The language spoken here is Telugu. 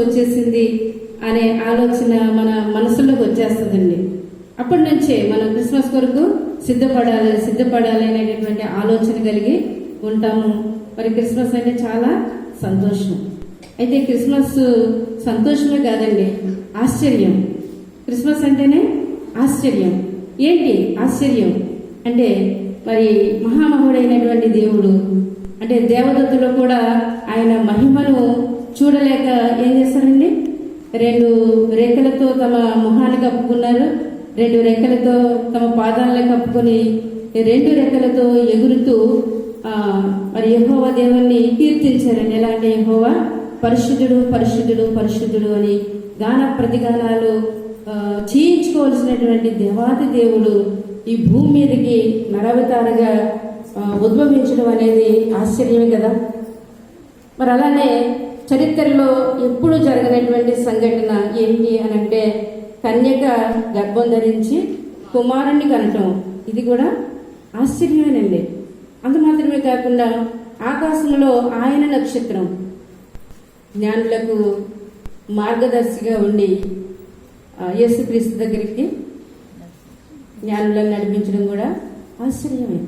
వచ్చేసింది అనే ఆలోచన మన మనసులోకి వచ్చేస్తుందండి. అప్పటి నుంచే మనం క్రిస్మస్ కొరకు సిద్ధపడాలి అనేటటువంటి ఆలోచన కలిగి ఉంటాము. మరి క్రిస్మస్ అంటే చాలా సంతోషం. అయితే క్రిస్మస్ సంతోషమే కాదండి, ఆశ్చర్యం. క్రిస్మస్ అంటేనే ఆశ్చర్యం. ఏంటి ఆశ్చర్యం అంటే, మరి మహామహుడైనటువంటి దేవుడు అంటే దేవదత్తులు కూడా ఆయన మహిమను చూడలేక ఏం చేస్తారండి, 2 రెక్కలతో తమ ముఖాన్ని కప్పుకున్నారు, 2 రెక్కలతో తమ పాదాలను కప్పుకొని 2 రెక్కలతో ఎగురుతూ మరి యెహోవా దేవుణ్ణి కీర్తించారండి. ఎలా అంటే యెహోవా పరిశుద్ధుడు పరిశుద్ధుడు పరిశుద్ధుడు అని గాన ప్రతిగానాలు చేయించుకోవాల్సినటువంటి దేవాది దేవుడు ఈ భూమి మీదకి నరవతారుగా ఉద్భవించడం అనేది ఆశ్చర్యమే కదా. మరి అలానే చరిత్రలో ఎప్పుడు జరగనటువంటి సంఘటన ఏంటి అని అంటే, కన్యక గర్భం ధరించి కుమారుణ్ణి కనటం. ఇది కూడా ఆశ్చర్యమేనండి. అంత మాత్రమే కాకుండా ఆకాశంలో ఆయన నక్షత్రం జ్ఞానులకు మార్గదర్శిగా ఉండి యేసుక్రీస్తు దగ్గరికి జ్ఞానులను నడిపించడం కూడా ఆశ్చర్యమే.